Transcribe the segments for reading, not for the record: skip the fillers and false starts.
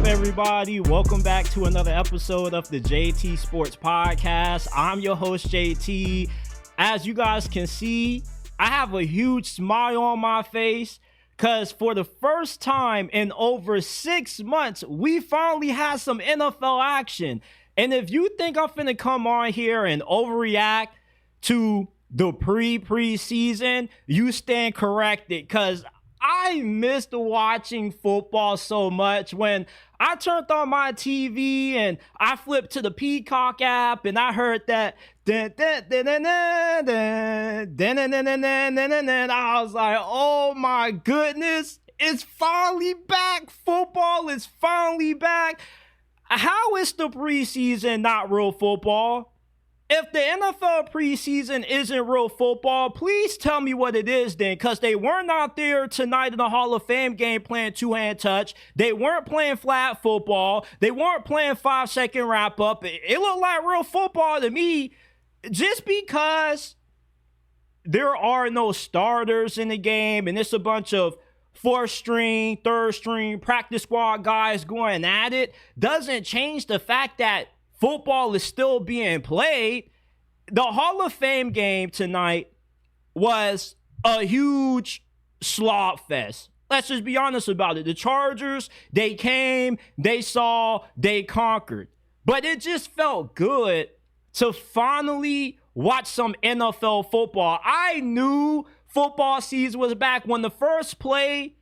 everybody? Welcome back to another episode of the JT Sports Podcast. I'm your host, JT. As you guys can see, I have a huge smile on my face because for the first time in over 6 months, we finally had some NFL action. And if you think I'm finna come on here and overreact to the preseason, you stand corrected because I missed watching football so much. When I turned on my TV and I flipped to the Peacock app and I heard that, I was like, oh my goodness, it's finally back. Football is finally back. How is the preseason not real football? If the NFL preseason isn't real football, please tell me what it is then, because they weren't out there tonight in the Hall of Fame game playing two-hand touch. They weren't playing flat football. They weren't playing 5-second wrap-up. It looked like real football to me. Just because there are no starters in the game and it's a bunch of fourth-string, third-string, practice squad guys going at it doesn't change the fact that football is still being played. The Hall of Fame game tonight was a huge slog fest. Let's just be honest about it. The Chargers, they came, they saw, they conquered. But it just felt good to finally watch some NFL football. I knew football season was back when the first play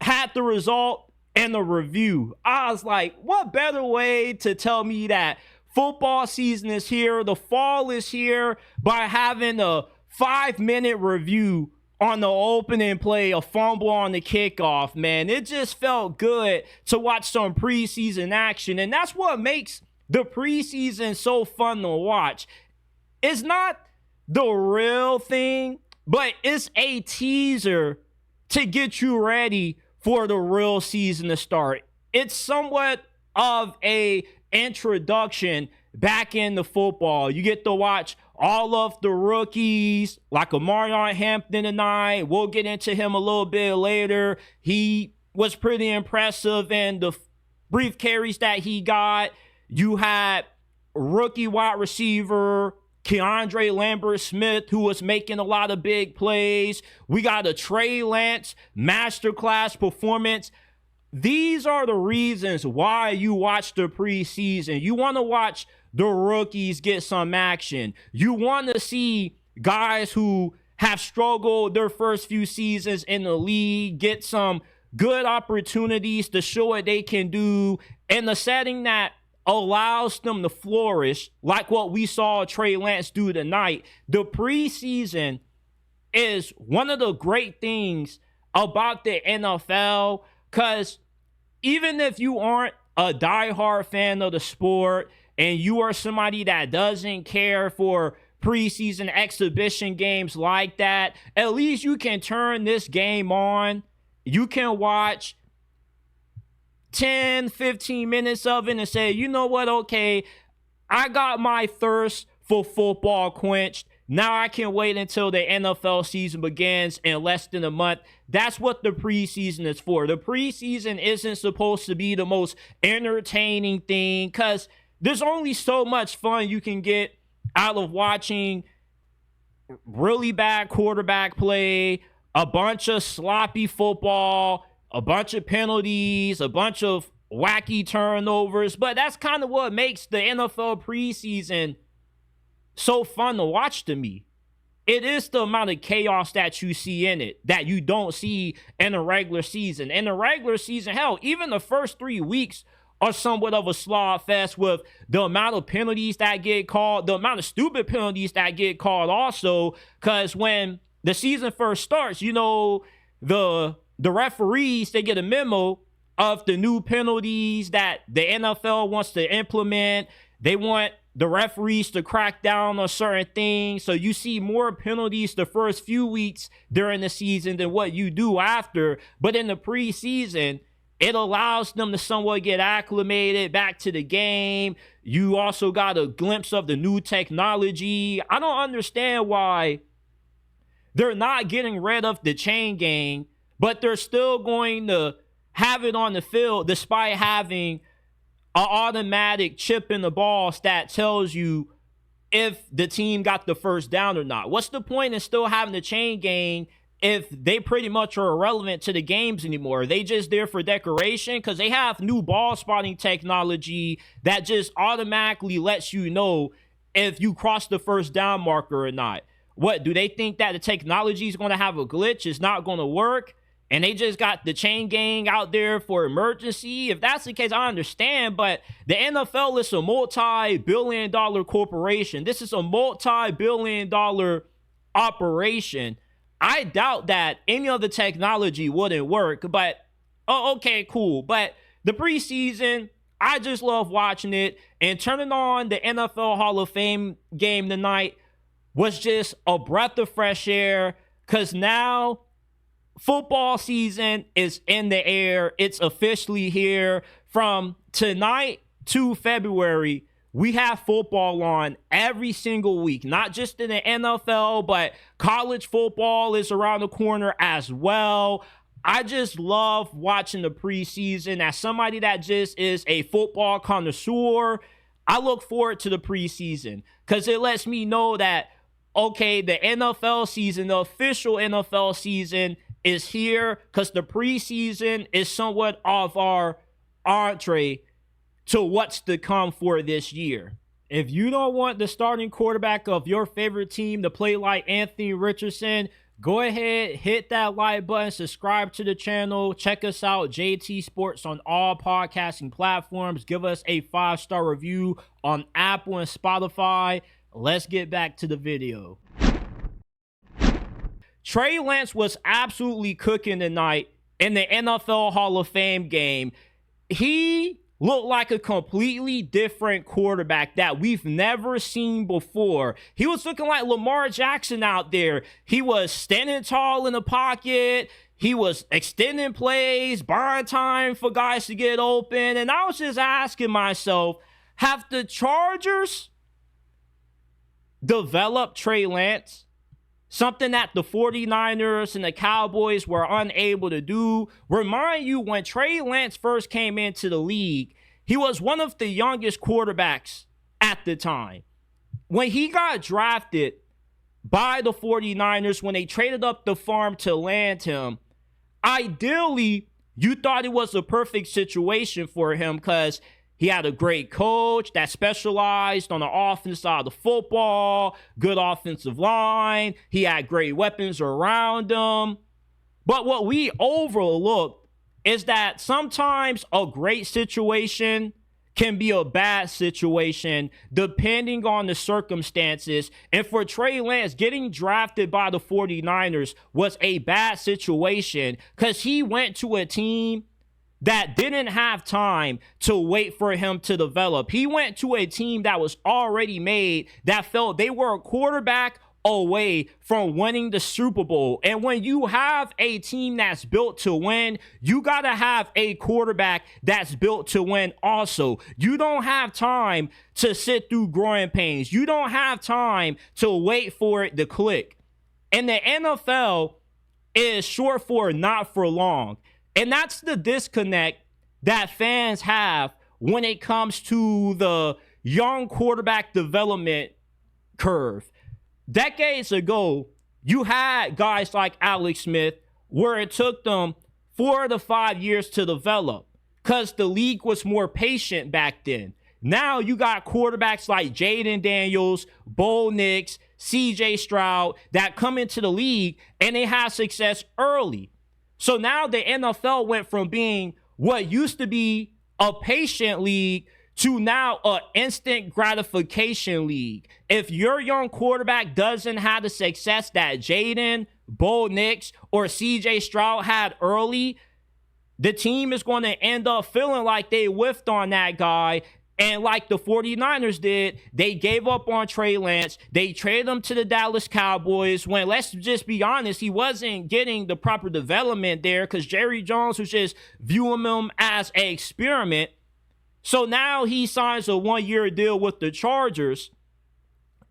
had the result and the review. I was like, what better way to tell me that football season is here, the fall is here, by having a 5-minute review on the opening play, a fumble on the kickoff, man. It just felt good to watch some preseason action, and that's what makes the preseason so fun to watch. It's not the real thing, but it's a teaser to get you ready for the real season to start. It's somewhat of a introduction back into football. You get to watch all of the rookies like Omarion Hampton tonight. We'll get into him a little bit later. He was pretty impressive in the brief carries that he got. You had rookie wide receiver Keandre Lambert-Smith, who was making a lot of big plays. We got a Trey Lance masterclass performance. These are the reasons why you watch the preseason. You want to watch the rookies get some action. You want to see guys who have struggled their first few seasons in the league get some good opportunities to show what they can do in a setting that allows them to flourish, like what we saw Trey Lance do tonight. The preseason is one of the great things about the NFL, because even if you aren't a diehard fan of the sport and you are somebody that doesn't care for preseason exhibition games like that, at least you can turn this game on. You can watch 10, 15 minutes of it and say, you know what, okay, I got my thirst for football quenched. Now I can wait until the NFL season begins in less than a month. That's what the preseason is for. The preseason isn't supposed to be the most entertaining thing because there's only so much fun you can get out of watching really bad quarterback play, a bunch of sloppy football, a bunch of penalties, a bunch of wacky turnovers. But that's kind of what makes the NFL preseason so fun to watch to me. It is the amount of chaos that you see in it that you don't see in a regular season. In the regular season, hell, even the first 3 weeks are somewhat of a slog fest with the amount of penalties that get called, the amount of stupid penalties that get called also, because when the season first starts, you know, the referees, they get a memo of the new penalties that the NFL wants to implement. They want the referees to crack down on certain things. So you see more penalties the first few weeks during the season than what you do after. But in the preseason, it allows them to somewhat get acclimated back to the game. You also got a glimpse of the new technology. I don't understand why they're not getting rid of the chain gang, but they're still going to have it on the field despite having an automatic chip in the ball stat tells you if the team got the first down or not? What's the point in still having the chain gang if they pretty much are irrelevant to the games anymore? Are they just there for decoration? Because they have new ball spotting technology that just automatically lets you know if you cross the first down marker or not. What, do they think that the technology is going to have a glitch? It's not going to work? And they just got the chain gang out there for emergency? If that's the case, I understand. But the NFL is a multi-billion-dollar corporation. This is a multi-billion-dollar operation. I doubt that any of the technology wouldn't work. But, oh, okay, cool. But the preseason, I just love watching it. And turning on the NFL Hall of Fame game tonight was just a breath of fresh air. Because now football season is in the air. It's officially here. From tonight to February, we have football on every single week, not just in the NFL, but college football is around the corner as well. I just love watching the preseason. As somebody that just is a football connoisseur, I look forward to the preseason because it lets me know that, okay, the NFL season, the official NFL season is here, because the preseason is somewhat of our entree to what's to come for this year. If you don't want the starting quarterback of your favorite team to play like Anthony Richardson, go ahead, hit that like button, subscribe to the channel, check us out, JT Sports, on all podcasting platforms. Give us a 5-star review on Apple and Spotify. Let's get back to the video. Trey Lance was absolutely cooking tonight in the NFL Hall of Fame game. He looked like a completely different quarterback that we've never seen before. He was looking like Lamar Jackson out there. He was standing tall in the pocket. He was extending plays, buying time for guys to get open. And I was just asking myself, have the Chargers developed Trey Lance? Something that the 49ers and the Cowboys were unable to do. Remind you, when Trey Lance first came into the league, he was one of the youngest quarterbacks at the time. When he got drafted by the 49ers, when they traded up the farm to land him, ideally, you thought it was a perfect situation for him because he had a great coach that specialized on the offensive side of the football, good offensive line. He had great weapons around him. But what we overlook is that sometimes a great situation can be a bad situation depending on the circumstances. And for Trey Lance, getting drafted by the 49ers was a bad situation because he went to a team that didn't have time to wait for him to develop. He went to a team that was already made, that felt they were a quarterback away from winning the Super Bowl. And when you have a team that's built to win, you got to have a quarterback that's built to win also. You don't have time to sit through growing pains. You don't have time to wait for it to click. And the NFL is short for not for long. And that's the disconnect that fans have when it comes to the young quarterback development curve. Decades ago, you had guys like Alex Smith where it took them 4 to 5 years to develop because the league was more patient back then. Now you got quarterbacks like Jaden Daniels, Bo Nix, CJ Stroud that come into the league and they have success early. So now the NFL went from being what used to be a patient league to now an instant gratification league. If your young quarterback doesn't have the success that Jaden, Bo Nix, or CJ Stroud had early, the team is going to end up feeling like they whiffed on that guy. And like the 49ers did, they gave up on Trey Lance. They traded him to the Dallas Cowboys when, let's just be honest, he wasn't getting the proper development there because Jerry Jones was just viewing him as an experiment. So now he signs a 1-year deal with the Chargers.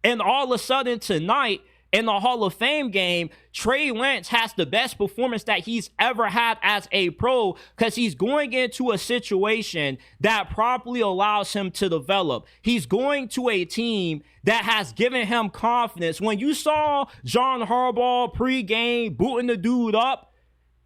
And all of a sudden tonight, in the Hall of Fame game, Trey Lance has the best performance that he's ever had as a pro because he's going into a situation that properly allows him to develop. He's going to a team that has given him confidence. When you saw John Harbaugh pregame booting the dude up,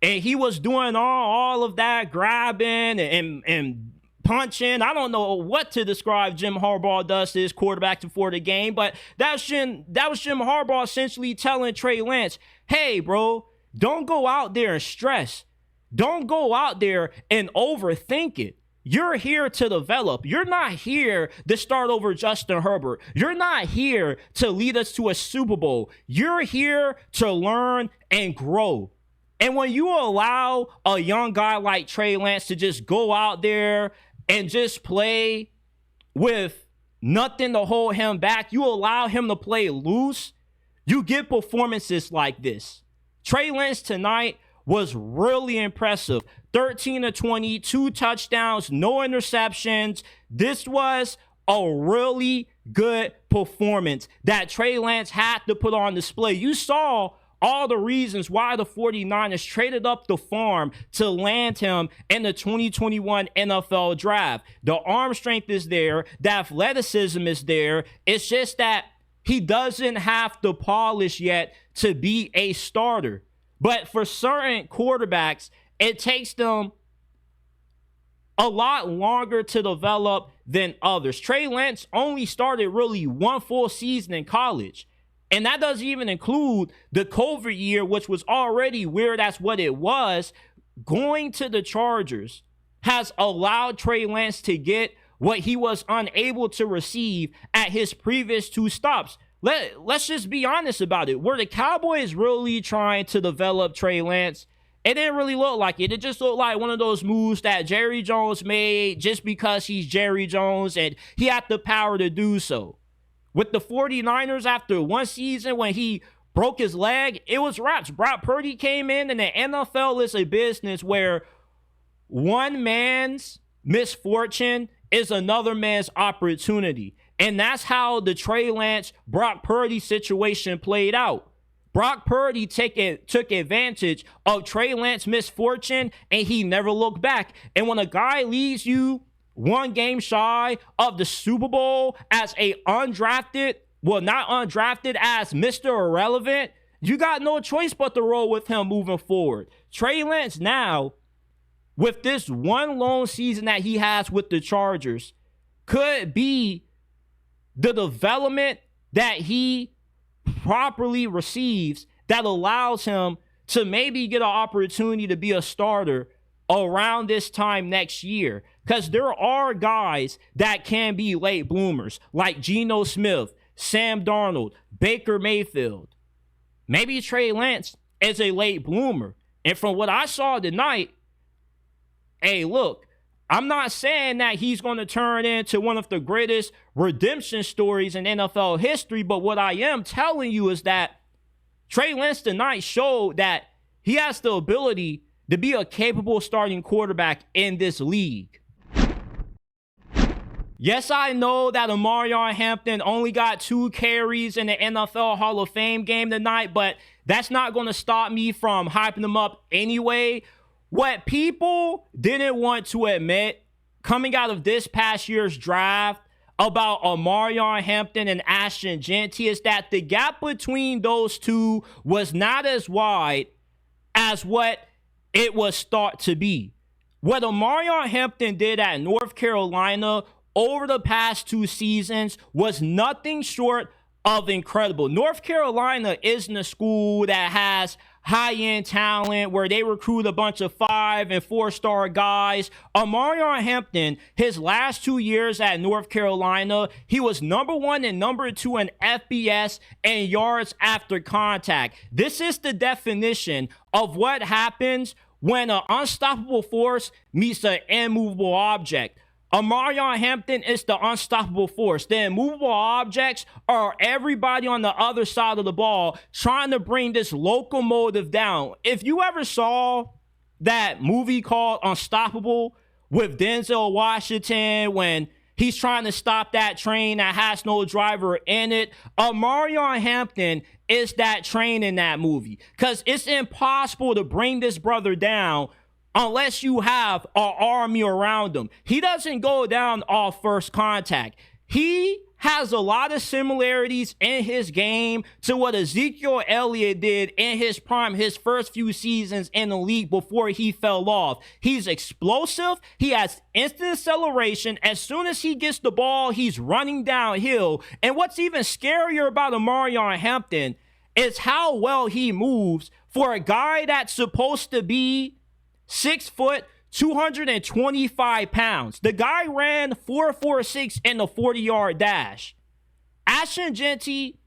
and he was doing all of that grabbing and punching. I don't know what to describe Jim Harbaugh does to his quarterback before the game, but that was Jim Harbaugh essentially telling Trey Lance, hey, bro, don't go out there and stress. Don't go out there and overthink it. You're here to develop. You're not here to start over Justin Herbert. You're not here to lead us to a Super Bowl. You're here to learn and grow. And when you allow a young guy like Trey Lance to just go out there and just play with nothing to hold him back, you allow him to play loose, you get performances like this. Trey Lance tonight was really impressive. 13 of 20, 2 touchdowns, no interceptions. This was a really good performance that Trey Lance had to put on display. You saw all the reasons why the 49ers traded up the farm to land him in the 2021 NFL draft. The arm strength is there. The athleticism is there. It's just that he doesn't have the polish yet to be a starter. But for certain quarterbacks, it takes them a lot longer to develop than others. Trey Lance only started really one full season in college. And that doesn't even include the COVID year, which was already weird as what it was. Going to the Chargers has allowed Trey Lance to get what he was unable to receive at his previous 2 stops. Let's just be honest about it. Were the Cowboys really trying to develop Trey Lance? It didn't really look like it. It just looked like one of those moves that Jerry Jones made just because he's Jerry Jones and he had the power to do so. With the 49ers, after one season when he broke his leg, it was wraps. Brock Purdy came in, and the NFL is a business where one man's misfortune is another man's opportunity. And that's how the Trey Lance, Brock Purdy situation played out. Brock Purdy took advantage of Trey Lance's misfortune, and he never looked back. And when a guy leaves you one game shy of the Super Bowl as a undrafted, well, not undrafted, as Mr. Irrelevant, you got no choice but to roll with him moving forward. Trey Lance now, with this one lone season that he has with the Chargers, could be the development that he properly receives that allows him to maybe get an opportunity to be a starter around this time next year. Because there are guys that can be late bloomers, like Geno Smith, Sam Darnold, Baker Mayfield. Maybe Trey Lance is a late bloomer. And from what I saw tonight, hey, look, I'm not saying that he's going to turn into one of the greatest redemption stories in NFL history, but what I am telling you is that Trey Lance tonight showed that he has the ability to be a capable starting quarterback in this league. Yes, I know that Omarion Hampton only got 2 carries in the NFL Hall of Fame game tonight, but that's not going to stop me from hyping him up anyway. What people didn't want to admit coming out of this past year's draft about Omarion Hampton and Ashton Jeanty is that the gap between those two was not as wide as what it was thought to be. What Omarion Hampton did at North Carolina over the past 2 seasons was nothing short of incredible. North Carolina isn't a school that has high-end talent where they recruit a bunch of 5- and 4-star guys. Omarion Hampton, his last 2 years at North Carolina, he was number 1 and number 2 in FBS and yards after contact. This is the definition of what happens when an unstoppable force meets an immovable object. Omarion Hampton is the unstoppable force. The immovable objects are everybody on the other side of the ball trying to bring this locomotive down. If you ever saw that movie called Unstoppable with Denzel Washington when He's trying to stop that train that has no driver in it. Omarion Hampton is that train in that movie, because it's impossible to bring this brother down unless you have an army around him. He doesn't go down off first contact. He has a lot of similarities in his game to what Ezekiel Elliott did in his prime, his first few seasons in the league before he fell off. He's explosive. He has instant acceleration. As soon as he gets the ball, he's running downhill. And what's even scarier about Omarion Hampton is how well he moves for a guy that's supposed to be 6 foot, 225 pounds. The guy ran 4.46 in the 40-yard dash. Ashton Jeanty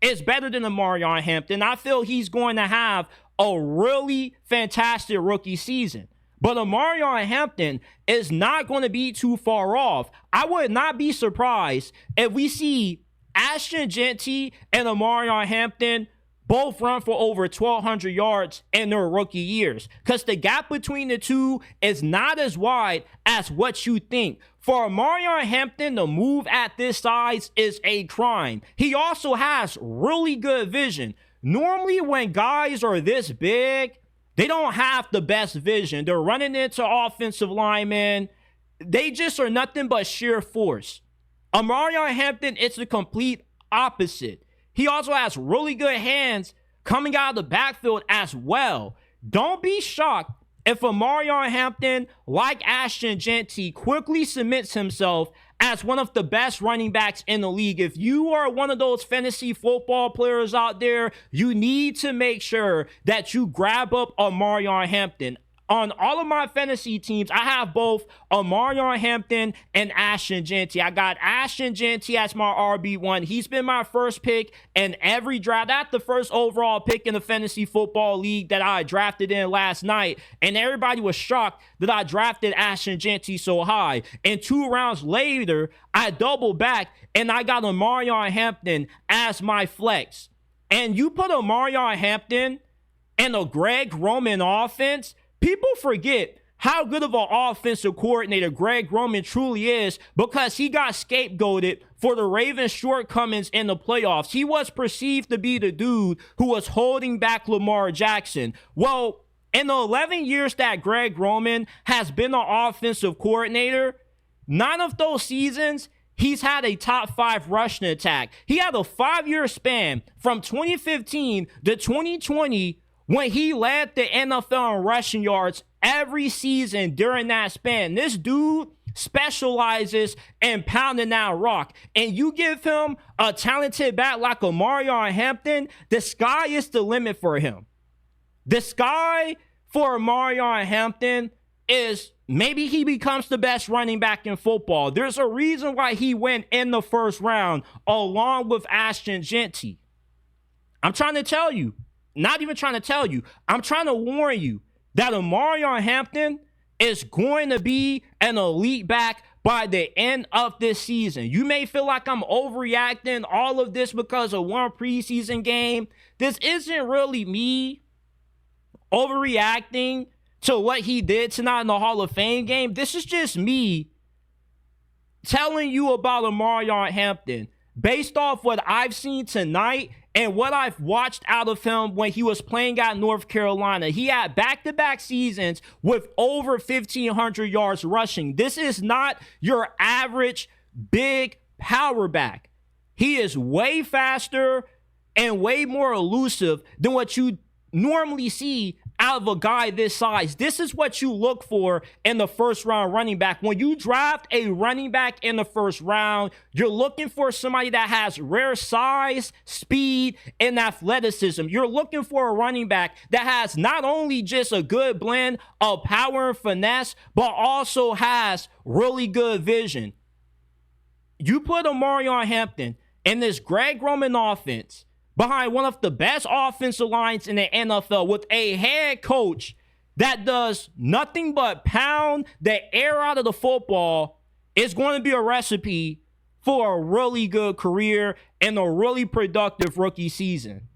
is better than Omarion Hampton. I feel he's going to have a really fantastic rookie season. But Omarion Hampton is not going to be too far off. I would not be surprised if we see Ashton Jeanty and Omarion Hampton both run for over 1,200 yards in their rookie years, because the gap between the two is not as wide as what you think. For Omarion Hampton to move at this size is a crime. He also has really good vision. Normally when guys are this big, they don't have the best vision. They're running into offensive linemen. They just are nothing but sheer force. Omarion Hampton is the complete opposite. He also has really good hands coming out of the backfield as well. Don't be shocked if Omarion Hampton, like Ashton Jeanty, quickly cements himself as one of the best running backs in the league. If you are one of those fantasy football players out there, you need to make sure that you grab up Omarion Hampton. On all of my fantasy teams, I have both Omarion Hampton and Ashton Jeanty. I got Ashton Jeanty as my RB1. He's been my first pick in every draft. That's the first overall pick in the fantasy football league that I drafted in last night. And everybody was shocked that I drafted Ashton Jeanty so high. And 2 rounds later, I doubled back and I got Omarion Hampton as my flex. And you put Omarion Hampton in a Greg Roman offense, people forget how good of an offensive coordinator Greg Roman truly is, because he got scapegoated for the Ravens' shortcomings in the playoffs. He was perceived to be the dude who was holding back Lamar Jackson. Well, in the 11 years that Greg Roman has been an offensive coordinator, 9 of those seasons, he's had a top 5 rushing attack. He had a 5-year span from 2015 to 2020 when he led the NFL in rushing yards every season during that span. This dude specializes in pounding that rock. And you give him a talented back like Omarion Hampton, the sky is the limit for him. The sky for Omarion Hampton is maybe he becomes the best running back in football. There's a reason why he went in the first round along with Ashton Jeanty. I'm trying to tell you. Not even trying to tell you. I'm trying to warn you that Omarion Hampton is going to be an elite back by the end of this season. You may feel like I'm overreacting all of this because of one preseason game. This isn't really me overreacting to what he did tonight in the Hall of Fame game. This is just me telling you about Omarion Hampton based off what I've seen tonight and what I've watched out of him when he was playing at North Carolina. He had back-to-back seasons with over 1,500 yards rushing. This is not your average big power back. He is way faster and way more elusive than what you normally see out of a guy this size. This is what you look for in the first round running back. When you draft a running back in the first round, you're looking for somebody that has rare size, speed, and athleticism. You're looking for a running back that has not only just a good blend of power and finesse, but also has really good vision. You put Omarion Hampton in this Greg Roman offense behind one of the best offensive lines in the NFL with a head coach that does nothing but pound the air out of the football, is going to be a recipe for a really good career and a really productive rookie season.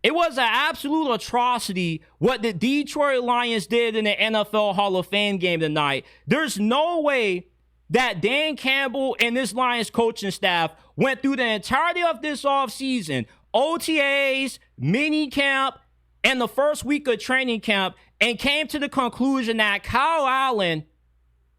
It was an absolute atrocity what the Detroit Lions did in the NFL Hall of Fame game tonight. There's no way that Dan Campbell and this Lions coaching staff went through the entirety of this offseason, OTAs, mini camp, and the first week of training camp, and came to the conclusion that Kyle Allen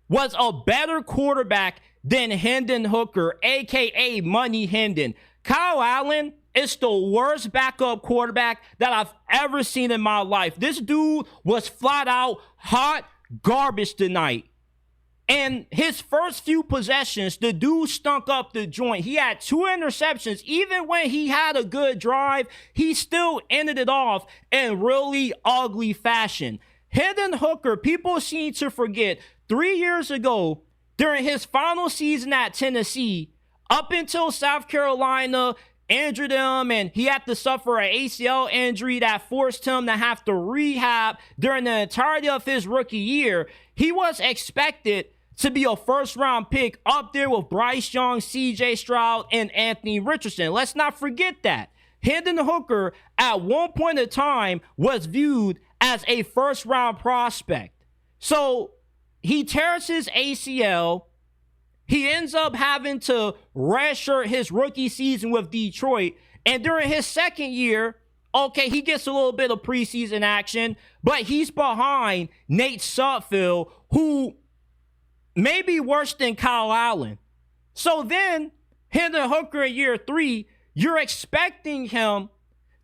was a better quarterback than Hendon Hooker, a.k.a. Money Hendon. Kyle Allen is the worst backup quarterback that I've ever seen in my life. This dude was flat out hot garbage tonight. And his first few possessions, the dude stunk up the joint. He had 2 interceptions. Even when he had a good drive, he still ended it off in really ugly fashion. Hendon Hooker, people seem to forget, 3 years ago, during his final season at Tennessee, up until South Carolina injured him and he had to suffer an ACL injury that forced him to have to rehab during the entirety of his rookie year, he was expected to be a first-round pick up there with Bryce Young, C.J. Stroud, and Anthony Richardson. Let's not forget that. Hendon Hooker, at one point in time, was viewed as a first-round prospect. So he tears his ACL. He ends up having to redshirt his rookie season with Detroit. And during his second year, okay, he gets a little bit of preseason action, but he's behind Nate Sudfeld, who may be worse than Kyle Allen. So then, Hendon Hooker in year 3, you're expecting him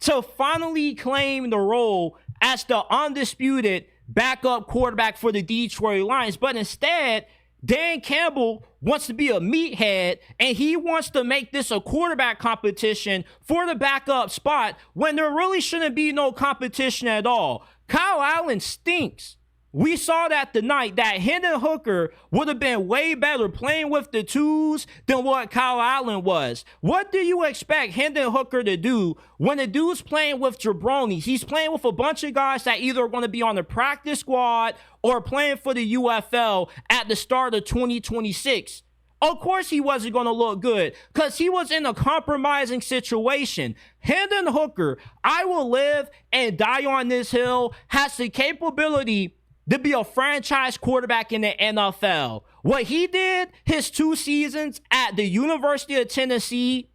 to finally claim the role as the undisputed backup quarterback for the Detroit Lions. But instead, Dan Campbell wants to be a meathead, and he wants to make this a quarterback competition for the backup spot when there really shouldn't be no competition at all. Kyle Allen stinks. We saw that tonight, that Hendon Hooker would have been way better playing with the twos than what Kyle Allen was. What do you expect Hendon Hooker to do when the dude's playing with jabroni? He's playing with a bunch of guys that either are going to be on the practice squad or playing for the UFL at the start of 2026. Of course he wasn't going to look good because he was in a compromising situation. Hendon Hooker, I will live and die on this hill, has the capability to be a franchise quarterback in the NFL. What he did his 2 seasons at the University of Tennessee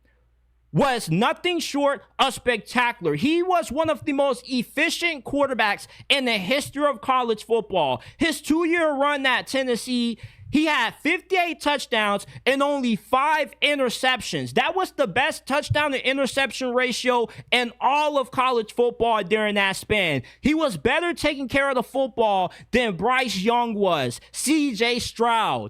was nothing short of spectacular. He was one of the most efficient quarterbacks in the history of college football. His 2-year run at Tennessee, he had 58 touchdowns and only 5 interceptions. That was the best touchdown to interception ratio in all of college football during that span. He was better taking care of the football than Bryce Young was, C.J. Stroud.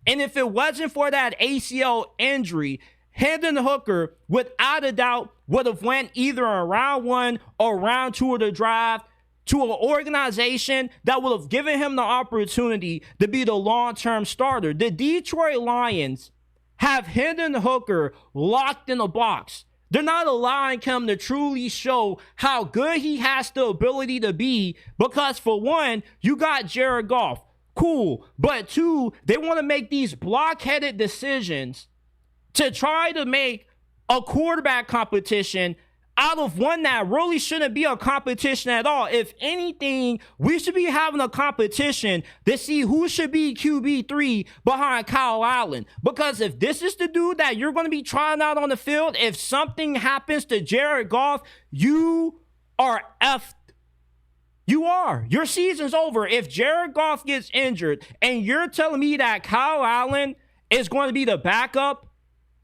And if it wasn't for that ACL injury, Hendon Hooker, without a doubt, would have went either in round 1 or round 2 of the draft to an organization that would have given him the opportunity to be the long-term starter. The Detroit Lions have Hendon Hooker locked in a box. They're not allowing him to truly show how good he has the ability to be because, for one, you got Jared Goff. Cool. But 2, they want to make these blockheaded decisions to try to make a quarterback competition out of one that really shouldn't be a competition at all. If anything, we should be having a competition to see who should be QB3 behind Kyle Allen. Because if this is the dude that you're going to be trying out on the field, if something happens to Jared Goff, you are effed. You are. Your season's over. If Jared Goff gets injured and you're telling me that Kyle Allen is going to be the backup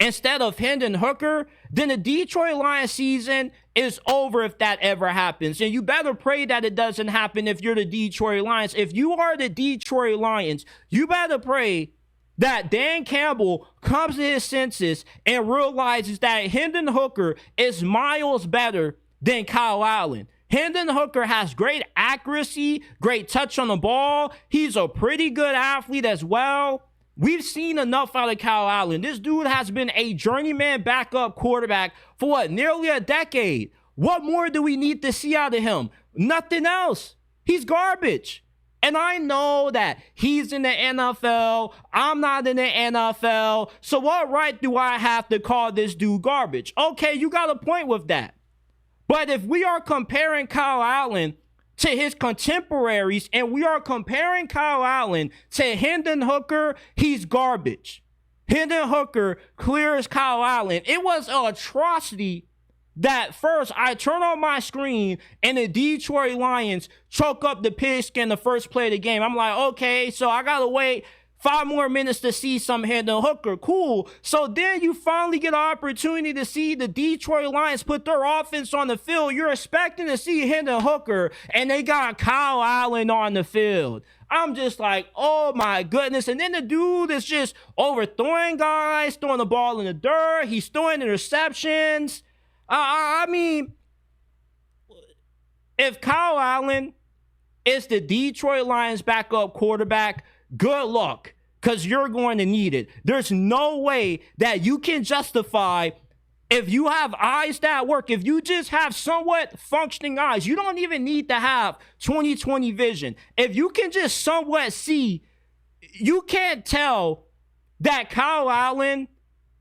instead of Hendon Hooker, then the Detroit Lions season is over if that ever happens. And you better pray that it doesn't happen if you're the Detroit Lions. If you are the Detroit Lions, you better pray that Dan Campbell comes to his senses and realizes that Hendon Hooker is miles better than Kyle Allen. Hendon Hooker has great accuracy, great touch on the ball. He's a pretty good athlete as well. We've seen enough out of Kyle Allen. This dude has been a journeyman backup quarterback for nearly a decade. What more do we need to see out of him? Nothing else. He's garbage. And I know that he's in the NFL. I'm not in the NFL. So what right do I have to call this dude garbage? Okay, you got a point with that. But if we are comparing Kyle Allen to his contemporaries and we are comparing Kyle Allen to Hendon Hooker, he's garbage. Hendon Hooker clears Kyle Allen. It was an atrocity that first I turn on my screen and the Detroit Lions choke up the pigskin the first play of the game. I'm like, okay, so I got to wait 5 more minutes to see some Hendon Hooker. Cool. So then you finally get an opportunity to see the Detroit Lions put their offense on the field. You're expecting to see Hendon Hooker, and they got Kyle Allen on the field. I'm just like, oh my goodness. And then the dude is just overthrowing guys, throwing the ball in the dirt. He's throwing interceptions. I mean, if Kyle Allen is the Detroit Lions backup quarterback, good luck, because you're going to need it. There's no way that you can justify, if you have eyes that work, if you just have somewhat functioning eyes, you don't even need to have 20/20 vision. If you can just somewhat see, you can't tell that Kyle Allen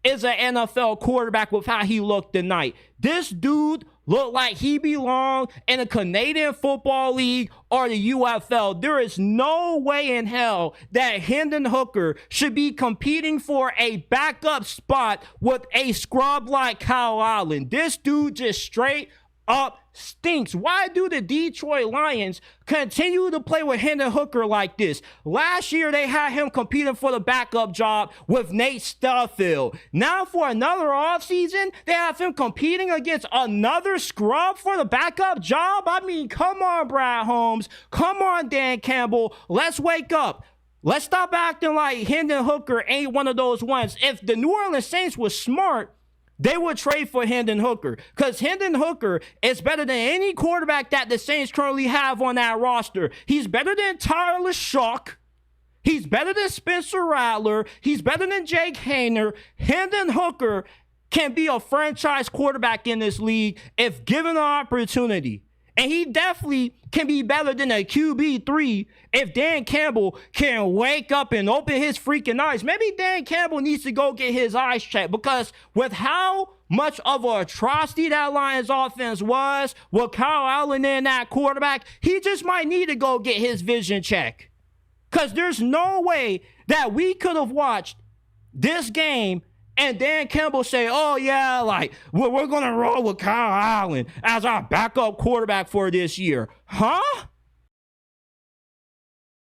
is an NFL quarterback with how he looked tonight. This dude looked like he belonged in a Canadian Football League or the UFL. There is no way in hell that Hendon Hooker should be competing for a backup spot with a scrub like Kyle Allen. This dude just straight up stinks. Why do the Detroit Lions continue to play with Hendon Hooker like this? Last year, they had him competing for the backup job with Nate Stuffield. Now, for another offseason, they have him competing against another scrub for the backup job? I mean, come on, Brad Holmes. Come on, Dan Campbell. Let's wake up. Let's stop acting like Hendon Hooker ain't one of those ones. If the New Orleans Saints was smart, they would trade for Hendon Hooker, because Hendon Hooker is better than any quarterback that the Saints currently have on that roster. He's better than Tyler Shock. He's better than Spencer Rattler. He's better than Jake Hayner. Hendon Hooker can be a franchise quarterback in this league if given the opportunity. And he definitely can be better than a QB3 if Dan Campbell can wake up and open his freaking eyes. Maybe Dan Campbell needs to go get his eyes checked, because with how much of an atrocity that Lions offense was with Kyle Allen in that quarterback, he just might need to go get his vision checked. Because there's no way that we could have watched this game and Dan Campbell say, oh, yeah, like, we're going to roll with Kyle Allen as our backup quarterback for this year. Huh?